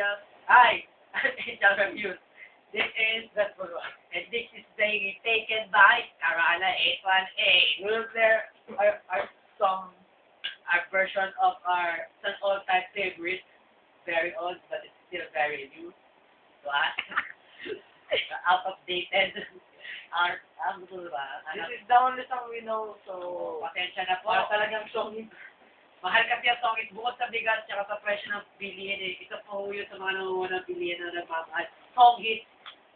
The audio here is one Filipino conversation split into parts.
Angels. Hi! Angel Reviews. This is the Puro. And this is being taken by Karala 818. Will there are some version of it's an all-time favorite. Very old, but it's still very new to us. Out of dated. Ano ba? This is the only song we know, so Pasensya na po. talagang song Mahal kasi ang song, bukod sa bigat at sa presyo ng bilihin, ito po yun sa mga nangungunang bilihin na nagmamahal. Song hit.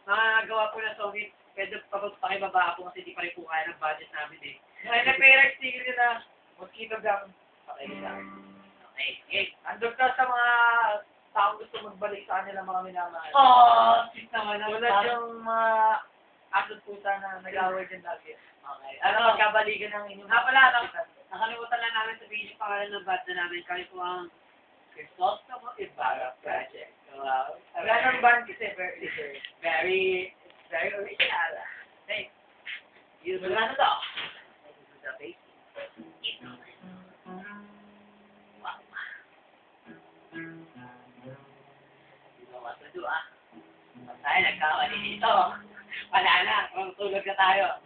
Mga gawa po na song hit, pwede pakibaba po kasi di pa rin po kaya ng budget namin eh. may nag-parents tigil nila, Mosquito Gang. Okay lang. Okay. Andun ka sa mga taong gusto magbalik sa kanila mga minamahal. Sis naman ang Tulad yung mga asot pusa na nag-away din lagi. Okay. Ano, magkabalikan ng inyong Nakalimutan lang namin sabihin yung pangalan ng band na namin. Kami po ang Crisostomo Ibarra Project. Wow. Wala ng band kasi Very original. Hey, use mo na to. This is the basic. Ito. Wow. You know what to do, ah. Pag tayo nagkawali dito, wala na. Tulog na tayo.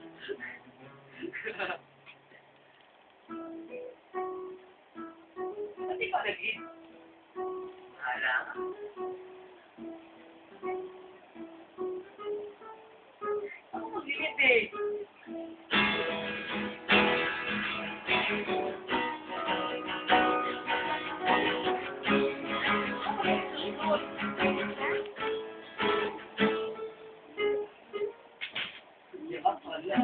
Ba't ikaw nag-hit? Wala nga. Ako mag-hit eh. Diba? Wala.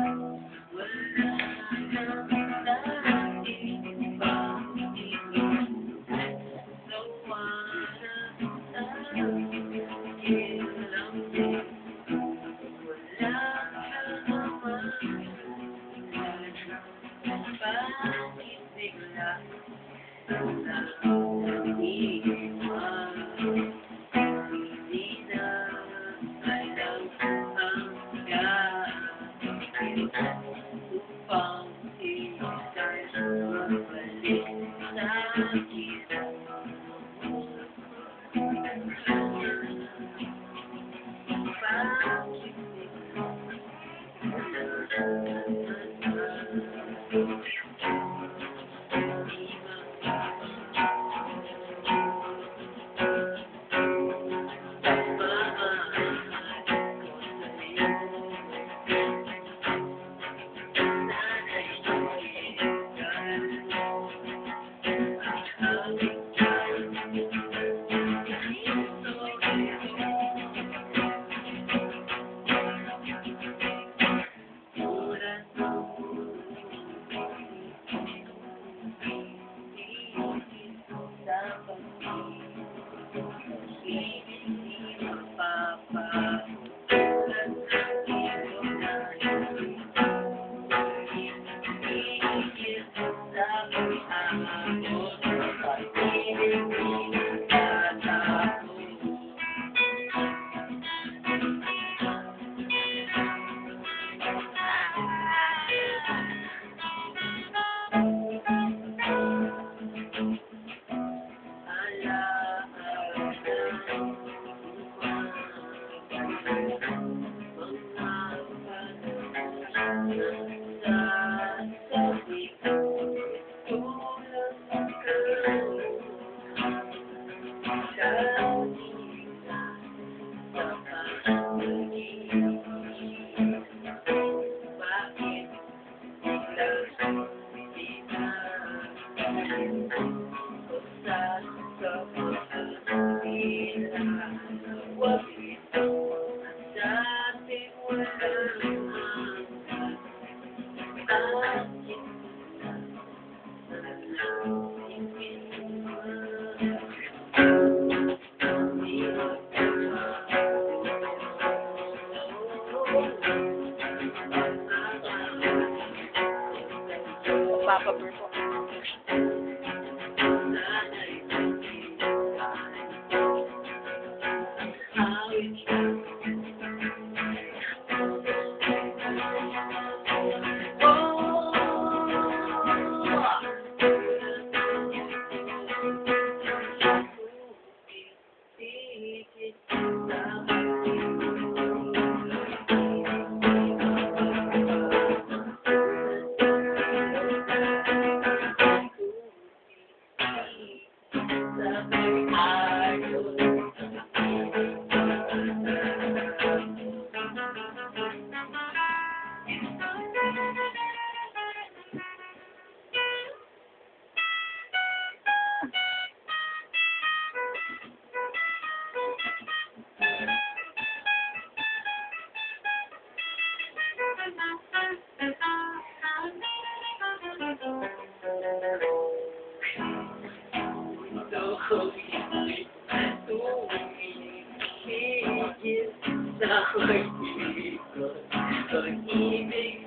Pag-ibig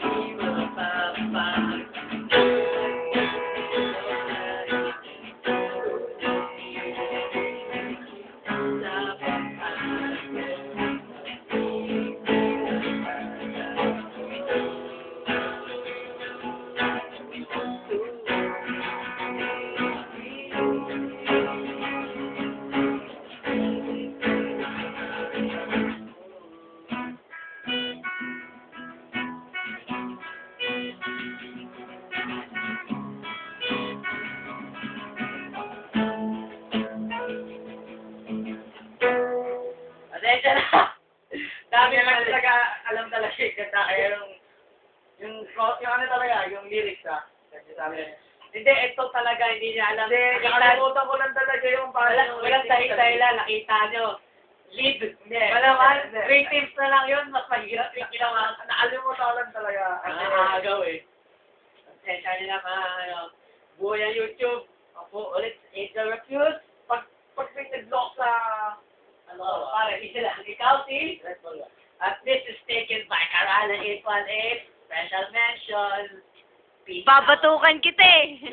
di mapapag. Atensya na! Dami naman talaga, alam talaga yung kanta. Kaya yung ano talaga, yung lyrics Kasi sabi, hindi, ito talaga, hindi niya alam. Hindi, nakalimutan ko lang talaga yung Walang dahilan, nakita nyo. Lead. Malaman, creatives na lang yun, mas mahirap yung ginawa. Nakalimutan ko lang talaga. Nakakagaw eh. Atensya nila mga, buhay ang YouTube. Ako ulit, Angel Refuse. Pag may nag-block sa... Pare, sila. Ikaw si? At this is taken by Karala 818. Special mention. Peace out. Babatukan kita eh.